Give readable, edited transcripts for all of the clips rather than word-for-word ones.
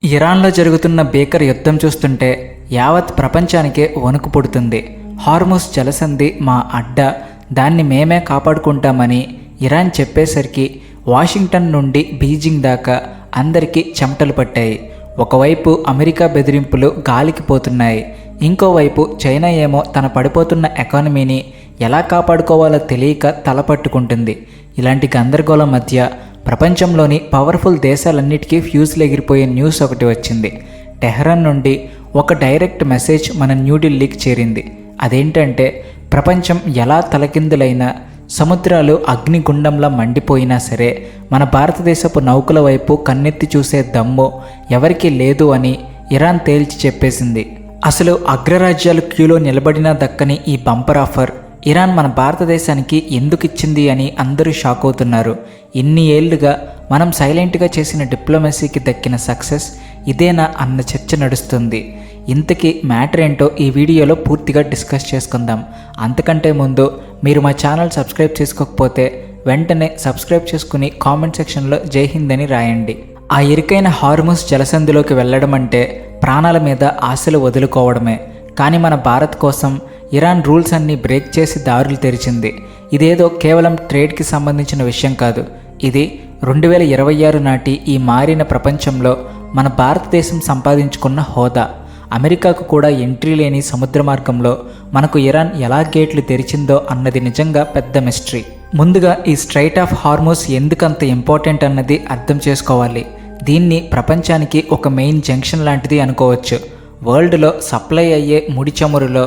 ఇరాన్లో జరుగుతున్న భీకర యుద్ధం చూస్తుంటే యావత్ ప్రపంచానికే వణుకు పుడుతుంది. హార్ముజ్ జలసంధి మా అడ్డ, దాన్ని మేమే కాపాడుకుంటామని ఇరాన్ చెప్పేసరికి వాషింగ్టన్ నుండి బీజింగ్ దాకా అందరికీ చెమటలు పట్టాయి. ఒకవైపు అమెరికా బెదిరింపులు గాలికి పోతున్నాయి, ఇంకోవైపు చైనా ఏమో తన పడిపోతున్న ఎకానమీని ఎలా కాపాడుకోవాలో తెలియక తలపట్టుకుంటుంది. ఇలాంటి గందరగోళం మధ్య ప్రపంచంలోని పవర్ఫుల్ దేశాలన్నిటికీ ఫ్యూజ్లు ఎగిరిపోయే న్యూస్ ఒకటి వచ్చింది. టెహ్రాన్ నుండి ఒక డైరెక్ట్ మెసేజ్ మన న్యూఢిల్లీకి చేరింది. అదేంటంటే, ప్రపంచం ఎలా తలకిందులైనా, సముద్రాలు అగ్నిగుండంలా మండిపోయినా సరే మన భారతదేశపు నౌకల వైపు కన్నెత్తి చూసే దమ్ము ఎవరికీ లేదు అని ఇరాన్ తేల్చి చెప్పేసింది. అసలు అగ్రరాజ్యాలు క్యూలో నిలబడినా దక్కని ఈ బంపర్ ఆఫర్ ఇరాన్ మన భారతదేశానికి ఎందుకు ఇచ్చింది అని అందరూ షాక్ అవుతున్నారు. ఇన్ని ఏళ్లుగా మనం సైలెంట్గా చేసిన డిప్లొమసీకి దక్కిన సక్సెస్ ఇదేనా అన్న చర్చ నడుస్తుంది. ఇంతకీ మ్యాటర్ ఏంటో ఈ వీడియోలో పూర్తిగా డిస్కస్ చేసుకుందాం. అంతకంటే ముందు మీరు మా ఛానల్ సబ్స్క్రైబ్ చేసుకోకపోతే వెంటనే సబ్స్క్రైబ్ చేసుకుని కామెంట్ సెక్షన్లో జై హింద్ అని రాయండి. ఆ ఇరుకైన హార్ముజ్ జలసంధిలోకి వెళ్ళడం అంటే ప్రాణాల మీద ఆశలు వదులుకోవడమే. కానీ మన భారత్ కోసం ఇరాన్ రూల్స్ అన్నీ బ్రేక్ చేసి దారులు తెరిచింది. ఇదేదో కేవలం ట్రేడ్కి సంబంధించిన విషయం కాదు. ఇది 2026 నాటి ఈ మారిన ప్రపంచంలో మన భారతదేశం సంపాదించుకున్న హోదా. అమెరికాకు కూడా ఎంట్రీ లేని సముద్ర మార్గంలో మనకు ఇరాన్ ఎలా గేట్లు తెరిచిందో అన్నది నిజంగా పెద్ద మిస్టరీ. ముందుగా ఈ స్ట్రైట్ ఆఫ్ హార్ముజ్ ఎందుకంత ఇంపార్టెంట్ అన్నది అర్థం చేసుకోవాలి. దీన్ని ప్రపంచానికి ఒక మెయిన్ జంక్షన్ లాంటిది అనుకోవచ్చు. వరల్డ్లో సప్లై అయ్యే ముడి చమురులో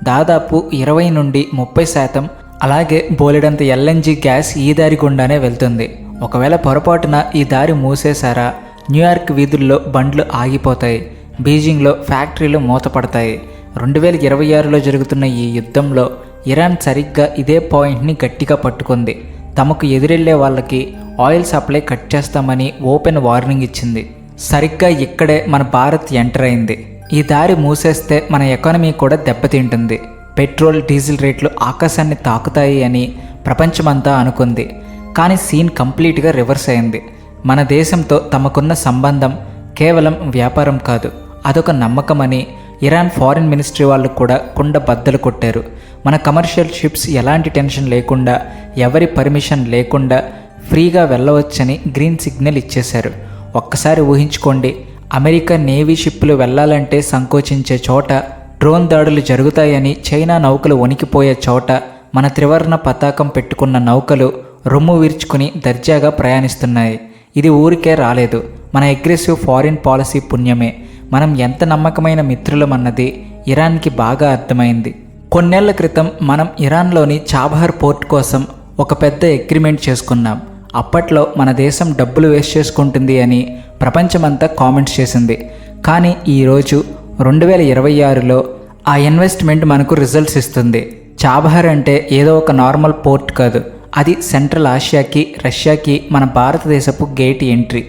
దాదాపు 20 నుండి 30%, అలాగే బోలెడంత ఎల్ఎన్జీ గ్యాస్ ఈ దారి గుండానే వెళ్తుంది. ఒకవేళ పొరపాటున ఈ దారి మూసేశారా, న్యూయార్క్ వీధుల్లో బండ్లు ఆగిపోతాయి, బీజింగ్లో ఫ్యాక్టరీలు మూతపడతాయి. 2026లో జరుగుతున్న ఈ యుద్ధంలో ఇరాన్ సరిగ్గా ఇదే పాయింట్ని గట్టిగా పట్టుకుంది. తమకు ఎదురెళ్లే వాళ్ళకి ఆయిల్ సప్లై కట్ చేస్తామని ఓపెన్ వార్నింగ్ ఇచ్చింది. సరిగ్గా ఇక్కడే మన భారత్ ఎంటర్ అయింది. ఈ దారి మూసేస్తే మన ఎకానమీ కూడా దెబ్బతింటుంది, పెట్రోల్ డీజిల్ రేట్లు ఆకాశాన్ని తాకుతాయి అని ప్రపంచమంతా అనుకుంది. కానీ సీన్ కంప్లీట్గా రివర్స్ అయింది. మన దేశంతో తమకున్న సంబంధం కేవలం వ్యాపారం కాదు, అదొక నమ్మకం అని ఇరాన్ ఫారిన్ మినిస్ట్రీ వాళ్ళు కూడా కుండ బద్దలు కొట్టారు. మన కమర్షియల్ షిప్స్ ఎలాంటి టెన్షన్ లేకుండా, ఎవరి పర్మిషన్ లేకుండా ఫ్రీగా వెళ్ళవచ్చని గ్రీన్ సిగ్నల్ ఇచ్చేశారు. ఒక్కసారి ఊహించుకోండి, అమెరికా నేవీ షిప్పులు వెళ్లాలంటే సంకోచించే చోట, డ్రోన్ దాడులు జరుగుతాయని చైనా నౌకలు వణికిపోయే చోట మన త్రివర్ణ పతాకం పెట్టుకున్న నౌకలు రొమ్ము విరుచుకుని దర్జాగా ప్రయాణిస్తున్నాయి. ఇది ఊరికే రాలేదు, మన అగ్రెసివ్ ఫారిన్ పాలసీ పుణ్యమే. మనం ఎంత నమ్మకమైన మిత్రులమన్నది ఇరాన్కి బాగా అర్థమైంది. కొన్నేళ్ల క్రితం మనం ఇరాన్లోని చాబహార్ పోర్ట్ కోసం ఒక పెద్ద అగ్రిమెంట్ చేసుకున్నాం. అప్పట్లో మన దేశం డబ్బులు వేస్ట్ చేసుకుంటుంది అని ప్రపంచమంతా కామెంట్స్ చేసింది. కానీ ఈరోజు 2026లో ఆ ఇన్వెస్ట్మెంట్ మనకు రిజల్ట్స్ ఇస్తుంది. చాబహార్ అంటే ఏదో ఒక నార్మల్ పోర్ట్ కాదు, అది సెంట్రల్ ఆసియాకి, రష్యాకి మన భారతదేశపు గేట్ ఎంట్రీ.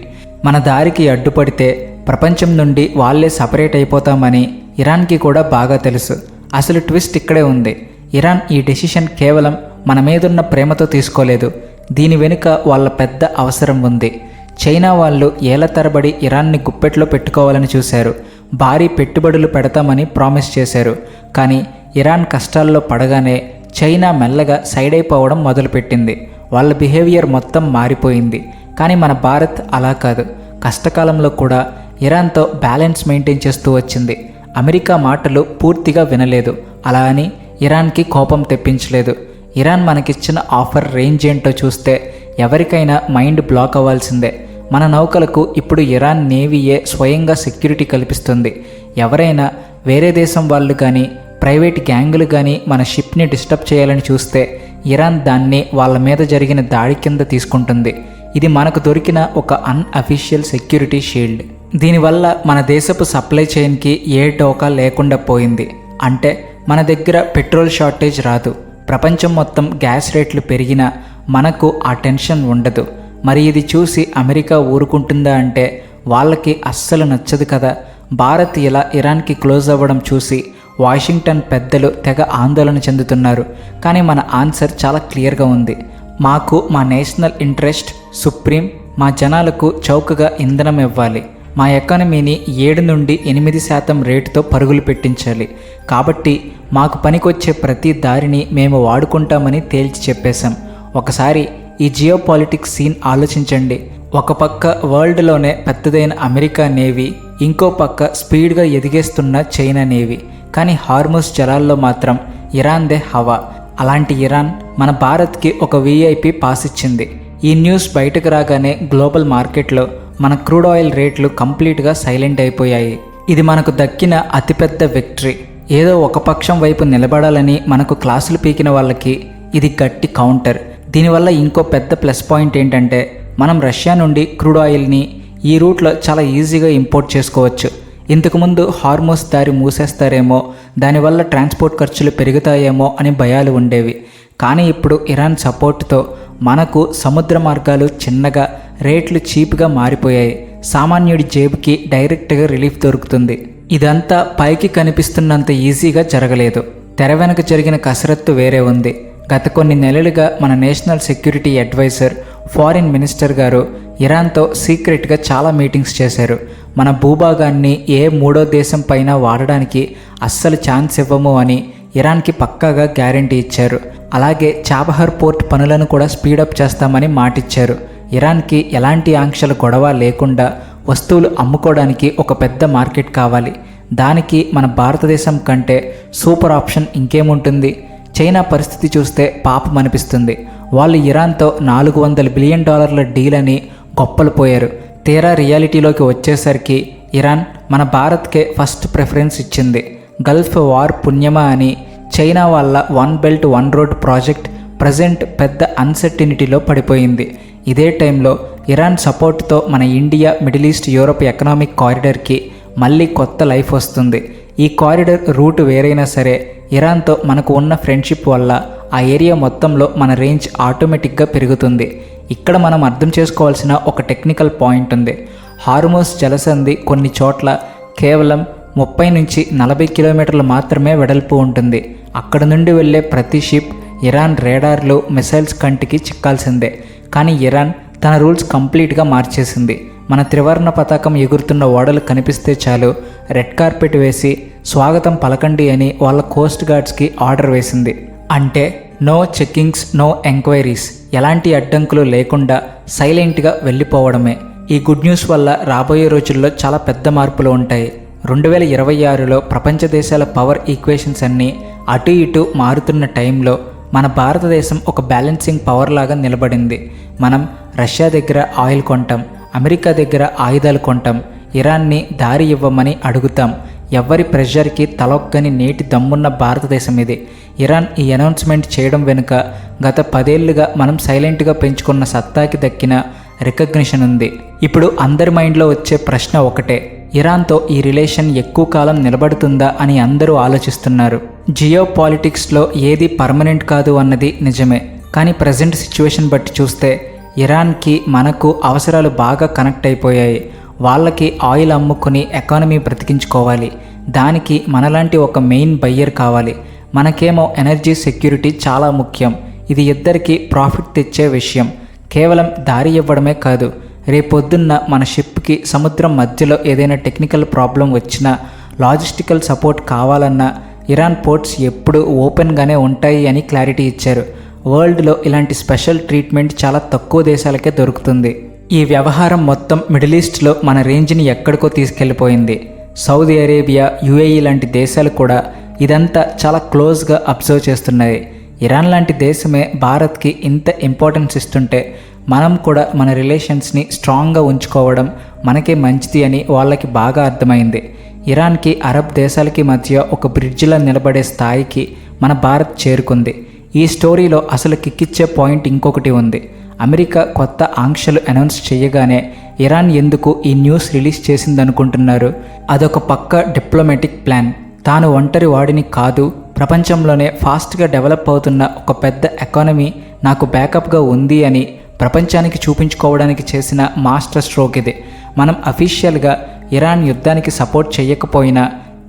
మన దారికి అడ్డుపడితే ప్రపంచం నుండి వాళ్ళే సపరేట్ అయిపోతామని ఇరాన్కి కూడా బాగా తెలుసు. అసలు ట్విస్ట్ ఇక్కడే ఉంది. ఇరాన్ ఈ డెసిషన్ కేవలం మన మీదున్న ప్రేమతో తీసుకోలేదు, దీని వెనుక వాళ్ళ పెద్ద అవసరం ఉంది. చైనా వాళ్ళు ఏళ్ల తరబడి ఇరాన్ని గుప్పెట్లో పెట్టుకోవాలని చూశారు, భారీ పెట్టుబడులు పెడతామని ప్రామిస్ చేశారు. కానీ ఇరాన్ కష్టాల్లో పడగానే చైనా మెల్లగా సైడ్ అయిపోవడం మొదలుపెట్టింది. వాళ్ళ బిహేవియర్ మొత్తం మారిపోయింది. కానీ మన భారత్ అలా కాదు, కష్టకాలంలో కూడా ఇరాన్తో బ్యాలెన్స్ మెయింటైన్ చేస్తూ వచ్చింది. అమెరికా మాటలు పూర్తిగా వినలేదు, అలా అని ఇరాన్కి కోపం తెప్పించలేదు. ఇరాన్ మనకిచ్చిన ఆఫర్ రేంజ్ ఏంటో చూస్తే ఎవరికైనా మైండ్ బ్లాక్ అవ్వాల్సిందే. మన నౌకలకు ఇప్పుడు ఇరాన్ నేవీయే స్వయంగా సెక్యూరిటీ కల్పిస్తుంది. ఎవరైనా వేరే దేశం వాళ్ళు కానీ, ప్రైవేట్ గ్యాంగులు కానీ మన షిప్ని డిస్టర్బ్ చేయాలని చూస్తే ఇరాన్ దాన్ని వాళ్ళ మీద జరిగిన దాడి కింద తీసుకుంటుంది. ఇది మనకు దొరికిన ఒక అన్అఫీషియల్ సెక్యూరిటీ షీల్డ్. దీనివల్ల మన దేశపు సప్లై చైన్కి ఏ డోకా లేకుండా పోయింది. అంటే మన దగ్గర పెట్రోల్ షార్టేజ్ రాదు. ప్రపంచం మొత్తం గ్యాస్ రేట్లు పెరిగినా మనకు ఆ టెన్షన్ ఉండదు. మరి ఇది చూసి అమెరికా ఊరుకుంటుందా అంటే వాళ్ళకి అస్సలు నచ్చదు కదా. భారత్ ఇలా ఇరాన్కి క్లోజ్ అవ్వడం చూసి వాషింగ్టన్ పెద్దలు తెగ ఆందోళన చెందుతున్నారు. కానీ మన ఆన్సర్ చాలా క్లియర్గా ఉంది. మాకు మా నేషనల్ ఇంట్రెస్ట్ సుప్రీం, మా జనాలకు చౌకగా ఇంధనం ఇవ్వాలి, మా ఎకానమీని 7 నుండి 8% రేటుతో పరుగులు పెట్టించాలి. కాబట్టి మాకు పనికొచ్చే ప్రతి దారిని మేము వాడుకుంటామని తేల్చి చెప్పేశాం. ఒకసారి ఈ జియోపాలిటిక్స్ సీన్ ఆలోచించండి. ఒక పక్క వరల్డ్లోనే పెద్దదైన అమెరికా నేవీ, ఇంకో పక్క స్పీడ్గా ఎదిగేస్తున్న చైనా నేవీ. కానీ హార్ముజ్ జలాల్లో మాత్రం ఇరాన్దే హవా. అలాంటి ఇరాన్ మన భారత్కి ఒక వీఐపీ పాస్ ఇచ్చింది. ఈ న్యూస్ బయటకు రాగానే గ్లోబల్ మార్కెట్లో మన క్రూడ్ ఆయిల్ రేట్లు కంప్లీట్గా సైలెంట్ అయిపోయాయి. ఇది మనకు దక్కిన అతిపెద్ద విక్టరీ. ఏదో ఒక పక్షం వైపు నిలబడాలని మనకు క్లాసులు పీకిన వాళ్ళకి ఇది గట్టి కౌంటర్. దీనివల్ల ఇంకో పెద్ద ప్లస్ పాయింట్ ఏంటంటే మనం రష్యా నుండి క్రూడ్ ఆయిల్ని ఈ రూట్లో చాలా ఈజీగా ఇంపోర్ట్ చేసుకోవచ్చు. ఇంతకుముందు హార్మోస్ దారి మూసేస్తారేమో, దానివల్ల ట్రాన్స్పోర్ట్ ఖర్చులు పెరుగుతాయేమో అని భయాలు ఉండేవి. కానీ ఇప్పుడు ఇరాన్ సపోర్ట్తో మనకు సముద్ర మార్గాలు చిన్నగా, రేట్లు చీప్గా మారిపోయాయి. సామాన్యుడి జేబుకి డైరెక్ట్గా రిలీఫ్ దొరుకుతుంది. ఇదంతా పైకి కనిపిస్తున్నంత ఈజీగా జరగలేదు. తెర వెనక జరిగిన కసరత్తు వేరే ఉంది. గత కొన్ని నెలలుగా మన national security adviser, foreign minister గారు ఇరాన్తో సీక్రెట్గా చాలా మీటింగ్స్ చేశారు. మన భూభాగాన్ని ఏ మూడో దేశం పైన వాడడానికి అస్సలు ఛాన్స్ ఇవ్వము అని ఇరాన్కి పక్కాగా గ్యారంటీ ఇచ్చారు. అలాగే చాబహార్ పోర్ట్ పనులను కూడా స్పీడప్ చేస్తామని మాటిచ్చారు. ఇరాన్కి ఎలాంటి ఆంక్షల గొడవ లేకుండా వస్తువులు అమ్ముకోవడానికి ఒక పెద్ద మార్కెట్ కావాలి. దానికి మన భారతదేశం కంటే సూపర్ ఆప్షన్ ఇంకేముంటుంది? చైనా పరిస్థితి చూస్తే పాపం అనిపిస్తుంది. వాళ్ళు ఇరాన్తో $400 బిలియన్ డీల్ అని గొప్పలు పోయారు. తీరా రియాలిటీలోకి వచ్చేసరికి ఇరాన్ మన భారత్కే ఫస్ట్ ప్రిఫరెన్స్ ఇచ్చింది. గల్ఫ్ వార్ పుణ్యమా అని చైనా వాళ్ళ 1 బెల్ట్ 1 రోడ్ ప్రాజెక్ట్ ప్రజెంట్ పెద్ద అన్సర్టినిటీలో పడిపోయింది. ఇదే టైంలో ఇరాన్ సపోర్ట్తో మన India, Middle East, Europe economic కారిడార్కి మళ్ళీ కొత్త లైఫ్ వస్తుంది. ఈ కారిడార్ రూట్ వేరైనా సరే ఇరాన్తో మనకు ఉన్న ఫ్రెండ్షిప్ వల్ల ఆ ఏరియా మొత్తంలో మన రేంజ్ ఆటోమేటిక్గా పెరుగుతుంది. ఇక్కడ మనం అర్థం చేసుకోవాల్సిన ఒక టెక్నికల్ పాయింట్ ఉంది. హార్మోస్ జలసంధి కొన్ని చోట్ల కేవలం 30 నుంచి 40 కిలోమీటర్లు మాత్రమే వెడల్పు ఉంటుంది. అక్కడ నుండి వెళ్ళే ప్రతి షిప్ ఇరాన్ రేడార్లు, మిసైల్స్ కంటికి చిక్కాల్సిందే. కానీ ఇరాన్ తన రూల్స్ కంప్లీట్గా మార్చేసింది. మన త్రివర్ణ పతాకం ఎగురుతున్న ఓడలు కనిపిస్తే చాలు రెడ్ కార్పెట్ వేసి స్వాగతం పలకండి అని వాళ్ళ కోస్ట్ గార్డ్స్కి ఆర్డర్ వేసింది. అంటే నో చెక్కింగ్స్, నో ఎంక్వైరీస్, ఎలాంటి అడ్డంకులు లేకుండా సైలెంట్గా వెళ్ళిపోవడమే. ఈ గుడ్ న్యూస్ వల్ల రాబోయే రోజుల్లో చాలా పెద్ద మార్పులు ఉంటాయి. 2026లో ప్రపంచ దేశాల పవర్ ఈక్వేషన్స్ అన్నీ అటు ఇటు మారుతున్న టైంలో మన భారతదేశం ఒక బ్యాలెన్సింగ్ పవర్ లాగా నిలబడింది. మనం రష్యా దగ్గర ఆయిల్ కొంటాం, అమెరికా దగ్గర ఆయుధాలు కొంటాం, ఇరాన్ని దారి ఇవ్వమని అడుగుతాం. ఎవరి ప్రెషర్కి తలొగ్గని నేటి దమ్మున్న భారతదేశం ఇది. ఇరాన్ ఈ అనౌన్స్మెంట్ చేయడం వెనుక గత 10 ఏళ్లుగా మనం సైలెంట్గా పెంచుకున్న సత్తాకి దక్కిన రికగ్నిషన్ ఉంది. ఇప్పుడు అందరి మైండ్లో వచ్చే ప్రశ్న ఒకటే, ఇరాన్తో ఈ రిలేషన్ ఎక్కువ కాలం నిలబడుతుందా అని అందరూ ఆలోచిస్తున్నారు. జియో పాలిటిక్స్లో ఏది పర్మనెంట్ కాదు అన్నది నిజమే. కానీ ప్రజెంట్ సిచ్యువేషన్ బట్టి చూస్తే ఇరాన్కి మనకు అవసరాలు బాగా కనెక్ట్ అయిపోయాయి. వాళ్ళకి ఆయిల్ అమ్ముకుని ఎకానమీ బ్రతికించుకోవాలి. దానికి మనలాంటి ఒక మెయిన్ బయ్యర్ కావాలి. మనకేమో ఎనర్జీ సెక్యూరిటీ చాలా ముఖ్యం. ఇది ఇద్దరికి ప్రాఫిట్ తెచ్చే విషయం. కేవలం దారి ఇవ్వడమే కాదు, రేపొద్దున్న మన షిప్కి సముద్రం మధ్యలో ఏదైనా టెక్నికల్ ప్రాబ్లం వచ్చినా, లాజిస్టికల్ సపోర్ట్ కావాలన్నా ఇరాన్ పోర్ట్స్ ఎప్పుడు ఓపెన్గానే ఉంటాయి అని క్లారిటీ ఇచ్చారు. వరల్డ్లో ఇలాంటి స్పెషల్ ట్రీట్మెంట్ చాలా తక్కువ దేశాలకే దొరుకుతుంది. ఈ వ్యవహారం మొత్తం మిడిల్ ఈస్ట్లో మన రేంజ్ని ఎక్కడికో తీసుకెళ్ళిపోయింది. సౌదీ అరేబియా, యుఏఈ లాంటి దేశాలు కూడా ఇదంతా చాలా క్లోజ్గా అబ్జర్వ్ చేస్తున్నాయి. ఇరాన్ లాంటి దేశమే భారత్కి ఇంత ఇంపార్టెన్స్ ఇస్తుంటే మనం కూడా మన రిలేషన్స్ని స్ట్రాంగ్గా ఉంచుకోవడం మనకే మంచిది అని వాళ్ళకి బాగా అర్థమైంది. ఇరాన్కి అరబ్ దేశాలకి మధ్య ఒక బ్రిడ్జిలా నిలబడే స్థాయికి మన భారత్ చేరుకుంది. ఈ స్టోరీలో అసలు కిక్కిచ్చే పాయింట్ ఇంకొకటి ఉంది. అమెరికా కొత్త ఆంక్షలు అనౌన్స్ చేయగానే ఇరాన్ ఎందుకు ఈ న్యూస్ రిలీజ్ చేసిందనుకుంటున్నారు? అదొక పక్క డిప్లొమాటిక్ ప్లాన్. తాను ఒంటరి వాడిని కాదు, ప్రపంచంలోనే ఫాస్ట్గా డెవలప్ అవుతున్న ఒక పెద్ద ఎకానమీ నాకు బ్యాకప్గా ఉంది అని ప్రపంచానికి చూపించుకోవడానికి చేసిన మాస్టర్ స్ట్రోక్ ఇది. మనం అఫీషియల్గా ఇరాన్ యుద్ధానికి సపోర్ట్ చేయకపోయినా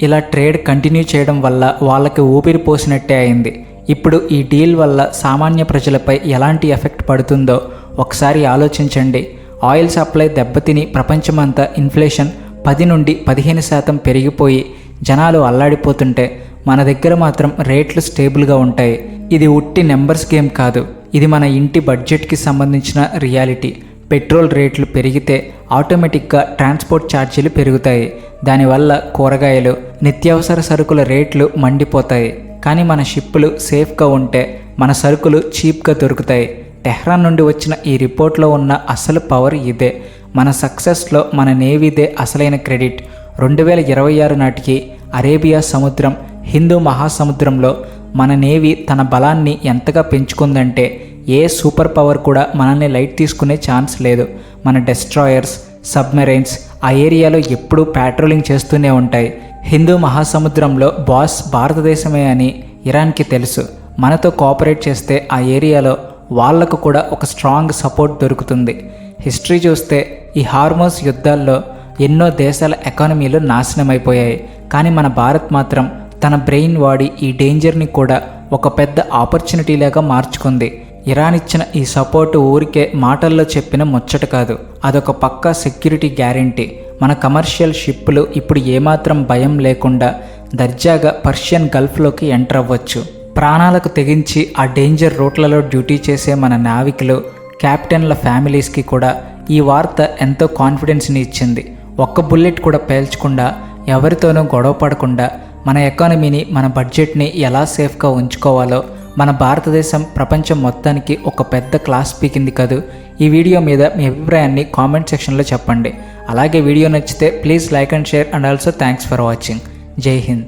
ఇలా ట్రేడ్ కంటిన్యూ చేయడం వల్ల వాళ్ళకి ఊపిరి పోసినట్టే అయింది. ఇప్పుడు ఈ డీల్ వల్ల సామాన్య ప్రజలపై ఎలాంటి ఎఫెక్ట్ పడుతుందో ఒకసారి ఆలోచించండి. ఆయిల్ సప్లై దెబ్బతిని ప్రపంచమంతా ఇన్ఫ్లేషన్ 10 నుండి 15% పెరిగిపోయి జనాలు అల్లాడిపోతుంటే మన దగ్గర మాత్రం రేట్లు స్టేబుల్గా ఉంటాయి. ఇది ఉట్టి నెంబర్స్ గేమ్ కాదు, ఇది మన ఇంటి బడ్జెట్కి సంబంధించిన రియాలిటీ. పెట్రోల్ రేట్లు పెరిగితే ఆటోమేటిక్గా ట్రాన్స్పోర్ట్ ఛార్జీలు పెరుగుతాయి. దానివల్ల కూరగాయలు, నిత్యావసర సరుకుల రేట్లు మండిపోతాయి. కానీ మన షిప్పులు సేఫ్గా ఉంటే మన సరుకులు చీప్గా దొరుకుతాయి. టెహ్రాన్ నుండి వచ్చిన ఈ రిపోర్ట్లో ఉన్న అసలు పవర్ ఇదే. మన సక్సెస్లో మన నేవీదే అసలైన క్రెడిట్. 2026 నాటికి అరేబియా సముద్రం, హిందూ మహాసముద్రంలో మన నేవీ తన బలాన్ని ఎంతగా పెంచుకుందంటే ఏ సూపర్ పవర్ కూడా మనల్ని లైట్ తీసుకునే ఛాన్స్ లేదు. మన డెస్ట్రాయర్స్, సబ్మెరైన్స్ ఆ ఏరియాలో ఎప్పుడూ ప్యాట్రోలింగ్ చేస్తూనే ఉంటాయి. హిందూ మహాసముద్రంలో బాస్ భారతదేశమే అని ఇరాన్కి తెలుసు. మనతో కోఆపరేట్ చేస్తే ఆ ఏరియాలో వాళ్లకు కూడా ఒక స్ట్రాంగ్ సపోర్ట్ దొరుకుతుంది. హిస్టరీ చూస్తే ఈ హార్మోస్ యుద్ధాల్లో ఎన్నో దేశాల ఎకానమీలు నాశనమైపోయాయి. కానీ మన భారత్ మాత్రం తన బ్రెయిన్ వాడి ఈ డేంజర్ని కూడా ఒక పెద్ద ఆపర్చునిటీలాగా మార్చుకుంది. ఇరాన్ ఇచ్చిన ఈ సపోర్టు ఊరికే మాటల్లో చెప్పిన ముచ్చట కాదు, అదొక పక్కా సెక్యూరిటీ గ్యారెంటీ. మన కమర్షియల్ షిప్పులు ఇప్పుడు ఏమాత్రం భయం లేకుండా దర్జాగా పర్షియన్ గల్ఫ్లోకి ఎంటర్ అవ్వచ్చు. ప్రాణాలకు తెగించి ఆ డేంజర్ రూట్లలో డ్యూటీ చేసే మన నావికులు, కెప్టెన్ల ఫ్యామిలీస్కి కూడా ఈ వార్త ఎంతో కాన్ఫిడెన్స్ని ఇచ్చింది. ఒక్క బుల్లెట్ కూడా పేల్చకుండా, ఎవరితోనూ గొడవ పడకుండా మన ఎకానమీని, మన బడ్జెట్ని ఎలా సేఫ్గా ఉంచుకోవాలో మన భారతదేశం ప్రపంచం మొత్తానికి ఒక పెద్ద క్లాస్ పీకింది కదూ. ఈ వీడియో మీద మీ అభిప్రాయాన్ని కామెంట్ సెక్షన్లో చెప్పండి. అలాగే వీడియో నచ్చితే please like and share and also thanks for watching. జై హింద్.